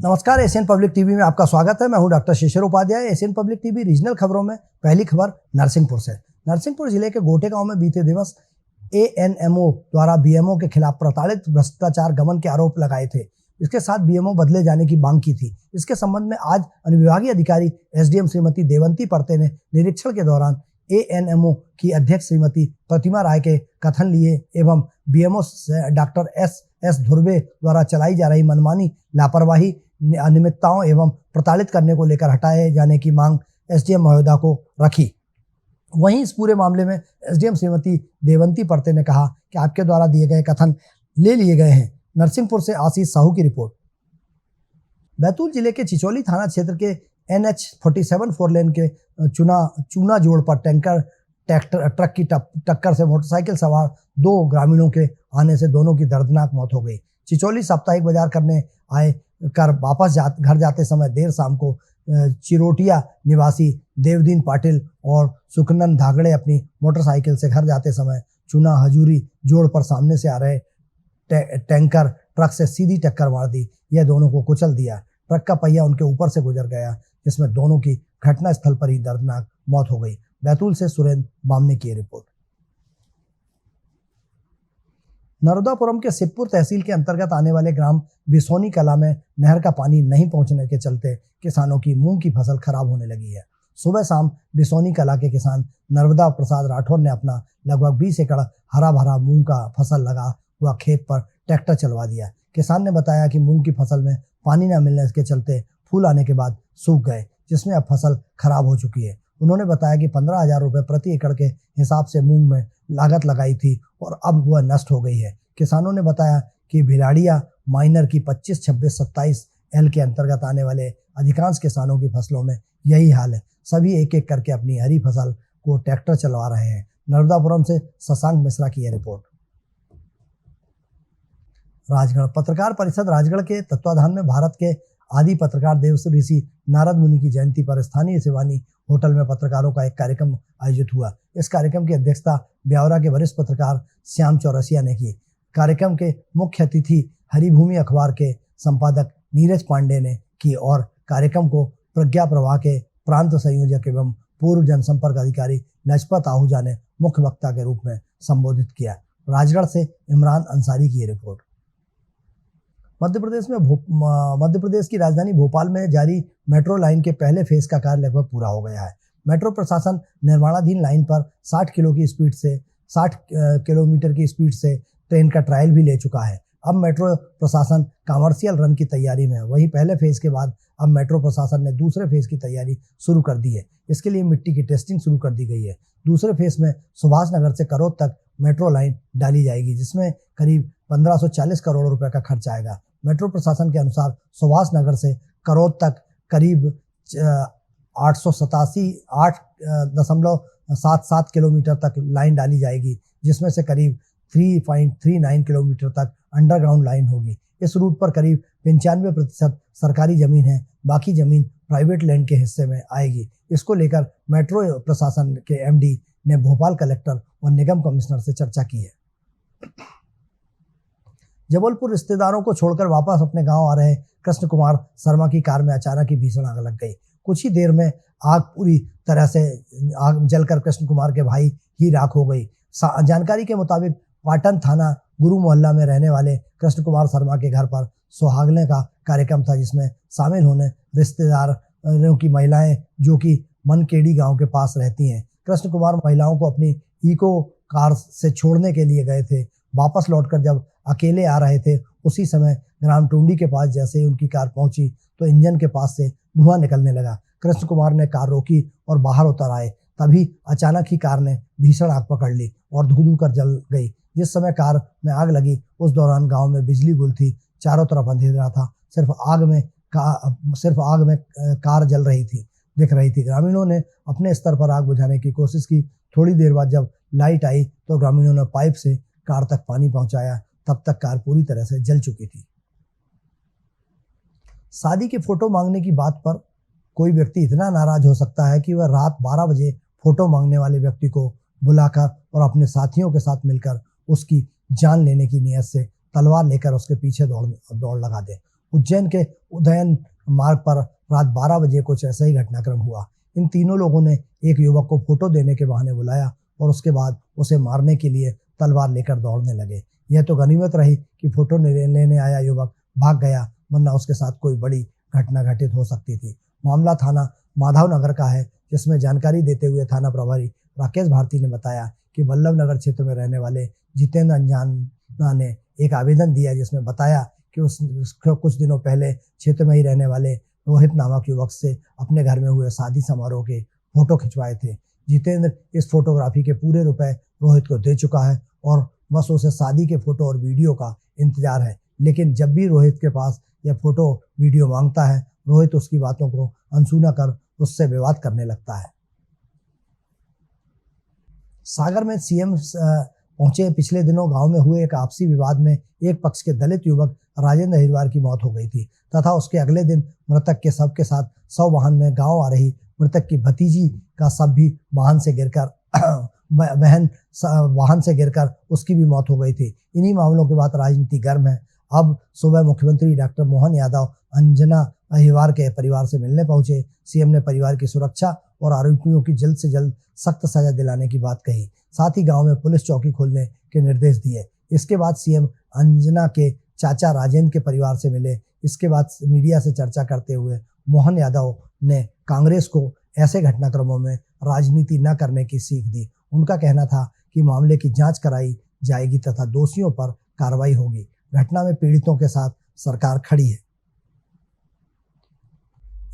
नमस्कार, Asian public TV में आपका स्वागत है। मैं हूं doctor Shishir Upadhyay. Asian public TV regional खबरों में पहली खबर नरसिंहपुर से। नरसिंहपुर जिले के गोटे गांव में बीते दिवस एएनएमओ द्वारा बीएमओ के खिलाफ प्रताड़ित भ्रष्टाचार गबन के आरोप लगाए थे। इसके साथ बीएमओ बदले जाने की मांग की थी। इसके संबंध में आज अनुविभागीय अधिकारी एसडीएम श्रीमती देवंती पर्ते ने निरीक्षण के दौरान एएनएमओ की अध्यक्ष श्रीमती प्रतिमा राय के कथन लिए एवं बीएमओ डॉक्टर एस ध्रुवे द्वारा चलाई जा रही मनमानी, लापरवाही, अनियमितताओं एवं प्रताड़ित करने को लेकर हटाए जाने की मांग एसडीएम महोदया को रखी। वहीं इस पूरे मामले में एसडीएम श्रीमती देवंती पर्ते ने कहा कि आपके द्वारा दिए गए कथन ले लिए गए हैं। नरसिंहपुर से आशीष साहू की रिपोर्ट। बैतूल जिले के चिचौली थाना क्षेत्र के NH-47 4 लेन के चूना जोड़ पर ट्रक की टक्कर से मोटरसाइकिल सवार दो ग्रामीणों के आने से दोनों की दर्दनाक मौत हो गई। चिचौली साप्ताहिक बाजार करने आए कर वापस घर जाते समय देर शाम को चिरोटिया निवासी देवदीन पाटिल और सुखनंद धागड़े अपनी मोटरसाइकिल से घर जाते समय चूना हजूरी जोड़ पर सामने से आ रहे टैंकर ट्रक से सीधी टक्कर मार दी। यह दोनों को कुचल दिया। ट्रक का पहिया उनके ऊपर से गुजर गया, जिसमें दोनों की घटना स्थल पर ही दर्दनाक मौत हो गई। बैतूल से सुरेंद्र बामने की रिपोर्ट। नर्मदापुरम के सिद्धपुर तहसील के अंतर्गत आने वाले ग्राम बिसोनी कला में नहर का पानी नहीं पहुंचने के चलते किसानों की मूंग की फसल खराब होने लगी है। सुबह शाम बिसोनी कला के किसान नर्मदा प्रसाद राठौर ने अपना लगभग 20 एकड़ हरा भरा मूंग का फसल लगा हुआ खेत पर ट्रैक्टर चलवा दिया। किसान ने बताया कि मूंग की फसल में पानी न मिलने के चलते फूल आने के बाद सूख गए, जिसमें अब फसल खराब हो चुकी है। उन्होंने बताया कि 15,000 रुपये प्रति एकड़ के हिसाब से मूंग में लागत लगाई थी और अब वह नष्ट हो गई है। किसानों ने बताया कि भिलाड़िया माइनर की 25, 26, 27 एल के अंतर्गत आने वाले अधिकांश किसानों की फसलों में यही हाल है। सभी एक एक करके अपनी हरी फसल को ट्रैक्टर चलवा रहे हैं। नर्मदापुरम से शशांक मिश्रा की यह रिपोर्ट। राजगढ़ पत्रकार परिषद राजगढ़ के तत्वाधान में भारत के आदि पत्रकार देव ऋषि नारद मुनि की जयंती पर स्थानीय शिवानी होटल में पत्रकारों का एक कार्यक्रम आयोजित हुआ। इस कार्यक्रम की अध्यक्षता ब्यावरा के वरिष्ठ पत्रकार श्याम चौरसिया ने की। कार्यक्रम के मुख्य अतिथि हरिभूमि अखबार के संपादक नीरज पांडे ने की और कार्यक्रम को प्रज्ञा प्रवाह के प्रांत संयोजक एवं पूर्व जनसंपर्क अधिकारी लजपत आहूजा ने मुख्य वक्ता के रूप में संबोधित किया। राजगढ़ से इमरान अंसारी की रिपोर्ट। मध्य प्रदेश की राजधानी भोपाल में जारी मेट्रो लाइन के पहले फेज का कार्य लगभग पूरा हो गया है। मेट्रो प्रशासन निर्माणाधीन लाइन पर 60 किलोमीटर की स्पीड से ट्रेन का ट्रायल भी ले चुका है। अब मेट्रो प्रशासन कमर्शियल रन की तैयारी में है। वहीं पहले फेज के बाद अब मेट्रो प्रशासन ने दूसरे फेज की तैयारी शुरू कर दी है। इसके लिए मिट्टी की टेस्टिंग शुरू कर दी गई है। दूसरे फेज में सुभाष नगर से करोद तक मेट्रो लाइन डाली जाएगी, जिसमें करीब 1540 करोड़ रुपए का खर्च आएगा। मेट्रो प्रशासन के अनुसार सुभाष नगर से करोद तक करीब 8.77 किलोमीटर तक लाइन डाली जाएगी, जिसमें से करीब 3.39 किलोमीटर तक अंडरग्राउंड लाइन होगी। इस रूट पर करीब 95% सरकारी जमीन है, बाकी जमीन प्राइवेट लैंड के हिस्से में आएगी। इसको लेकर मेट्रो प्रशासन के एमडी ने भोपाल कलेक्टर और निगम कमिश्नर से चर्चा की है। जबलपुर रिश्तेदारों को छोड़कर वापस अपने गांव आ रहे कृष्ण कुमार शर्मा की कार में अचानक ही भीषण आग लग गई। कुछ ही देर में आग पूरी तरह से आग जलकर कृष्ण कुमार के भाई ही राख हो गई। जानकारी के मुताबिक पाटन थाना गुरु मोहल्ला में रहने वाले कृष्ण कुमार शर्मा के घर पर सुहागने का कार्यक्रम था, जिसमें शामिल होने रिश्तेदारों की महिलाएं जो कि मनकेड़ी गांव के पास रहती हैं। कृष्ण कुमार महिलाओं को अपनी इको कार से छोड़ने के लिए गए थे। वापस लौटकर जब अकेले आ रहे थे, उसी समय ग्राम टूंडी के पास जैसे ही उनकी कार पहुंची तो इंजन के पास से धुआं निकलने लगा। कृष्ण कुमार ने कार रोकी और बाहर उतर आए। तभी अचानक ही कार ने भीषण आग पकड़ ली और धू कर जल गई। जिस समय कार में आग लगी उस दौरान गांव में बिजली गुल थी, चारों तरफ अंधेरा था। सिर्फ आग में कार जल रही थी, दिख रही थी। ग्रामीणों ने अपने स्तर पर आग बुझाने की कोशिश की। थोड़ी देर बाद जब लाइट आई तो ग्रामीणों ने पाइप से कार तक पानी पहुंचाया। तब तक कार पूरी तरह से जल चुकी थी। शादी की फोटो मांगने की बात पर कोई व्यक्ति इतना नाराज हो सकता है कि वह रात 12 बजे फोटो मांगने वाले व्यक्ति को बुलाकर और अपने साथियों के साथ मिलकर उसकी जान लेने की नीयत से तलवार लेकर उसके पीछे दौड़ लगा दे। उज्जैन के उदयन मार्ग पर रात 12 बजे कुछ ऐसा ही घटनाक्रम हुआ। इन तीनों लोगों ने एक युवक को फोटो देने के बहाने बुलाया और उसके बाद उसे मारने के लिए तलवार लेकर दौड़ने लगे। यह तो गनीमत रही कि फोटो लेने आया युवक भाग गया, वरना उसके साथ कोई बड़ी घटना घटित हो सकती थी। मामला थाना माधव नगर का है, जिसमें जानकारी देते हुए थाना प्रभारी राकेश भारती ने बताया कि वल्लभ नगर क्षेत्र में रहने वाले जितेंद्र अंजाना ने एक आवेदन दिया, जिसमें बताया कि उसको कुछ दिनों पहले क्षेत्र में ही रहने वाले रोहित नामक युवक से अपने घर में हुए शादी समारोह के फोटो खिंचवाए थे। जितेंद्र इस फोटोग्राफी के पूरे रुपए रोहित को दे चुका है और बस उसे शादी के फोटो और वीडियो का इंतजार है, लेकिन जब भी रोहित के पास यह फोटो वीडियो मांगता है, रोहित उसकी बातों को अनसुना कर उससे विवाद करने लगता है। सागर में सीएम पहुंचे। पिछले दिनों गांव में हुए एक आपसी विवाद में एक पक्ष के दलित युवक राजेंद्र अहिरवार की मौत हो गई थी तथा उसके अगले दिन मृतक के शव के साथ शव वाहन में गांव आ रही मृतक की भतीजी का शव भी वाहन से गिरकर उसकी भी मौत हो गई थी। इन्हीं मामलों के बाद राजनीति गर्म है। अब सुबह मुख्यमंत्री डॉक्टर मोहन यादव अंजना अहिरवार के परिवार से मिलने पहुंचे। सीएम ने परिवार की सुरक्षा और आरोपियों की जल्द से जल्द सख्त सजा दिलाने की बात कही। साथ ही गांव में पुलिस चौकी खोलने के निर्देश दिए। इसके बाद सीएम अंजना के चाचा राजेंद्र के परिवार से मिले। इसके बाद मीडिया से चर्चा करते हुए मोहन यादव ने कांग्रेस को ऐसे घटनाक्रमों में राजनीति न करने की सीख दी। उनका कहना था कि मामले की जांच कराई जाएगी तथा दोषियों पर कार्रवाई होगी। घटना में पीड़ितों के साथ सरकार खड़ी है।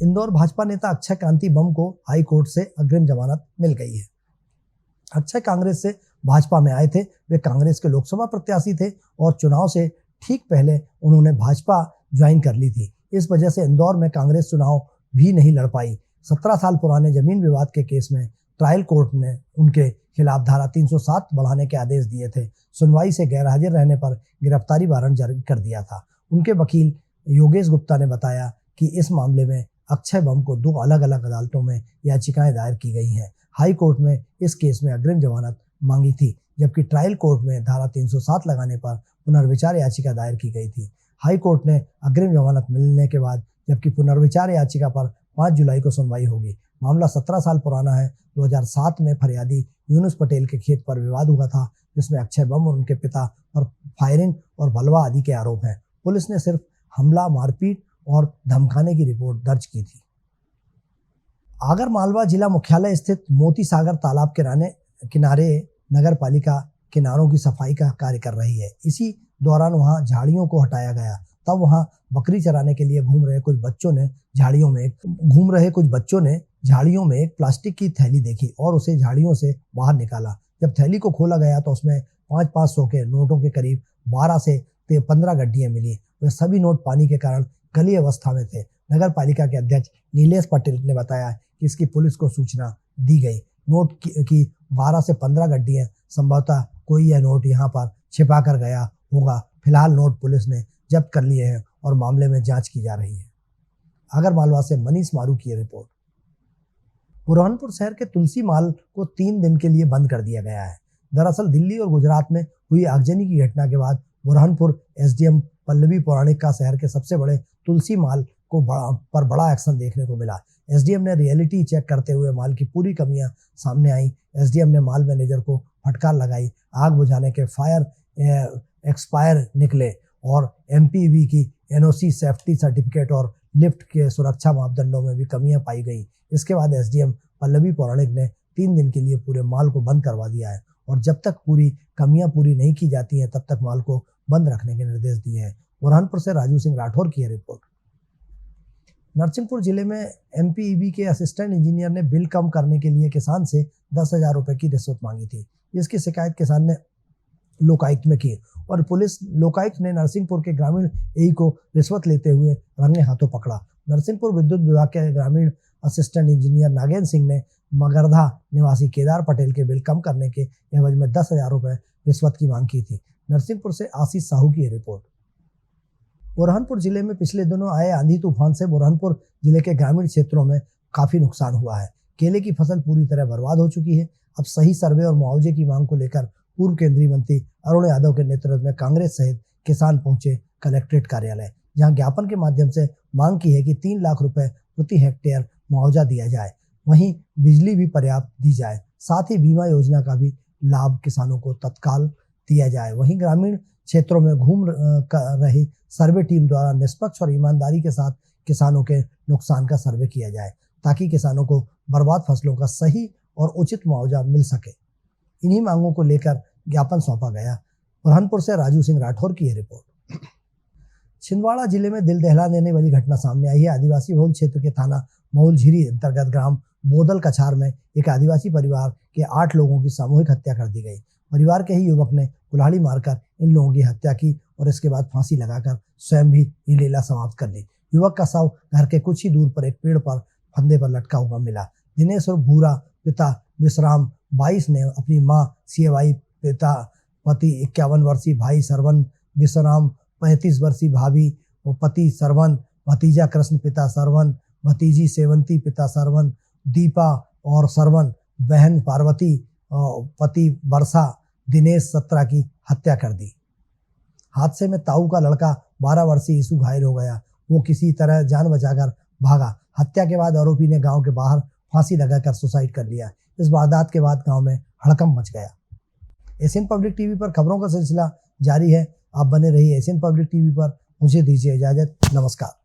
इंदौर भाजपा नेता अक्षय कांति बम को हाई कोर्ट से अग्रिम जमानत मिल गई है। अक्षय कांग्रेस से भाजपा में आए थे। वे कांग्रेस के लोकसभा प्रत्याशी थे और चुनाव से ठीक पहले उन्होंने भाजपा ज्वाइन कर ली थी। इस वजह से इंदौर में कांग्रेस चुनाव भी नहीं लड़ पाई। 17 साल पुराने जमीन विवाद के केस में ट्रायल कोर्ट ने उनके खिलाफ धारा 307 बढ़ाने के आदेश दिए थे। सुनवाई से गैरहाजिर रहने पर गिरफ्तारी वारंट जारी कर दिया था। उनके वकील योगेश गुप्ता ने बताया कि इस मामले में अक्षय बम को 2 अलग अलग अदालतों में याचिकाएं दायर की गई हैं। हाई कोर्ट में इस केस में अग्रिम जमानत मांगी थी, जबकि ट्रायल कोर्ट में धारा 307 लगाने पर पुनर्विचार याचिका दायर की गई थी। हाई कोर्ट ने अग्रिम जमानत मिलने के बाद जबकि पुनर्विचार याचिका पर 5 जुलाई को सुनवाई होगी। मामला 17 साल पुराना है। 2007 में फरियादी यूनुस पटेल के खेत पर विवाद हुआ था, जिसमें अक्षय बम और उनके पिता पर फायरिंग और बलवा आदि के आरोप हैं। पुलिस ने सिर्फ हमला, मारपीट और धमकाने की रिपोर्ट दर्ज की थी। आगर मालवा जिला मुख्यालय स्थित मोती सागर तालाब किनारे नगर पालिका किनारों की सफाई का कार्य कर रही है। इसी दौरान वहां झाड़ियों को हटाया गया। तब वहां बकरी चराने के लिए घूम रहे कुछ बच्चों ने झाड़ियों में एक प्लास्टिक की थैली देखी और उसे झाड़ियों से बाहर निकाला। जब थैली को खोला गया तो उसमें 500 के नोटों के करीब 12 से 15 गड्डियां मिली। वे सभी नोट पानी के कारण गली अवस्था में थे। नगर पालिका के अध्यक्ष नीलेश पटेल ने बताया कि इसकी पुलिस को सूचना दी गई। नोट की 12 से 15 गड्डियां, संभवतः कोई यह नोट यहाँ पर छिपा कर गया होगा। फिलहाल नोट पुलिस ने जब्त कर लिए हैं और मामले में जांच की जा रही है। आगरमालवा से मनीष मारू की रिपोर्ट। बुरहानपुर शहर के तुलसी माल को 3 दिन के लिए बंद कर दिया गया है। दरअसल दिल्ली और गुजरात में हुई आगजनी की घटना के बाद बुरहानपुर एसडीएम पल्लवी पौराणिक का शहर के सबसे बड़े तुलसी माल को पर बड़ा एक्शन देखने को मिला। एसडीएम ने रियलिटी चेक करते हुए माल की पूरी कमियां सामने आई। एसडीएम ने माल मैनेजर को फटकार लगाई। आग बुझाने के फायर एक्सपायर निकले और एमपीवी की एनओसी, सेफ्टी सर्टिफिकेट और लिफ्ट के सुरक्षा मापदंडों में भी कमियां पाई गई। इसके बाद एसडीएम पल्लवी पौराणिक ने 3 दिन के लिए पूरे माल को बंद करवा दिया है और जब तक कमियां पूरी नहीं की जाती हैं तब तक माल को बंद रखने के निर्देश दिए हैं। बुरहानपुर से राजू सिंह राठौर की रिपोर्ट। नरसिंहपुर जिले में एमपीईबी के असिस्टेंट इंजीनियर ने बिल कम करने के लिए किसान से 10,000 रुपए की रिश्वत मांगी थी। इसकी शिकायत किसान ने लोकायुक्त में की और पुलिस लोकायुक्त ने नरसिंहपुर के ग्रामीण एई को रिश्वत लेते हुए रंगे हाथों पकड़ा। नरसिंहपुर विद्युत विभाग के ग्रामीण असिस्टेंट इंजीनियर नागेंद्र सिंह ने मगरधा निवासी केदार पटेल के बिल कम करने के एवज में 10,000 रुपए रिश्वत की मांग की थी। नरसिंहपुर से आशीष साहू की रिपोर्ट। बुरहानपुर जिले में पिछले दिनों आए आंधी तूफान से बुरहानपुर जिले के ग्रामीण क्षेत्रों में काफी नुकसान हुआ है। केले की फसल पूरी तरह बर्बाद हो चुकी है। अब सही सर्वे और मुआवजे की मांग को लेकर पूर्व केंद्रीय मंत्री अरुण यादव के नेतृत्व में कांग्रेस सहित किसान पहुंचे कलेक्ट्रेट कार्यालय। जहां ज्ञापन के माध्यम से मांग की है कि 3 लाख रुपए प्रति हेक्टेयर मुआवजा दिया जाए। वहीं बिजली भी पर्याप्त दी जाए, साथ ही बीमा योजना का भी लाभ किसानों को तत्काल दिया जाए। वहीं ग्रामीण क्षेत्रों में घूम रही सर्वे टीम द्वारा निष्पक्ष और ईमानदारी के साथ किसानों के नुकसान का सर्वे किया जाए, ताकि किसानों को बर्बाद फसलों का सही और उचित मुआवजा मिल सके। इन्हीं मांगों को लेकर ज्ञापन सौंपा गया। बुरहानपुर से राजू सिंह राठौर की यह रिपोर्ट। छिंदवाड़ा जिले में दिल दहला देने वाली घटना सामने आई है। आदिवासी बहुल क्षेत्र के थाना महुलझिरी अंतर्गत ग्राम बोदल कछार में एक आदिवासी परिवार के 8 लोगों की सामूहिक हत्या कर दी गई। परिवार के ही युवक ने कुल्हाड़ी मारकर इन लोगों की हत्या की और इसके बाद फांसी लगाकर स्वयं भी ये लीला समाप्त कर ली। युवक का शव घर के कुछ ही दूर पर एक पेड़ पर फंदे पर लटका हुआ मिला। दिनेश और भूरा पिता विश्राम 22 ने अपनी मां सियाबाई, पिता पति 51 वर्षीय भाई सरवन विश्राम, 35 वर्षीय भाभी और पति सरवन, भतीजा कृष्ण पिता सरवन, भतीजी सेवंती पिता सरवन, दीपा और सरवन, बहन पार्वती और पति वर्षा, दिनेश 17 की हत्या कर दी। हादसे में ताऊ का लड़का 12 वर्षीय यीशु घायल हो गया। वो किसी तरह जान बचाकर भागा। हत्या के बाद आरोपी ने गांव के बाहर फांसी लगाकर सुसाइड कर लिया। इस वारदात के बाद गांव में हड़कंप मच गया। एशियन पब्लिक टीवी पर खबरों का सिलसिला जारी है। आप बने रहिए एशियन पब्लिक टीवी पर। मुझे दीजिए इजाजत। नमस्कार।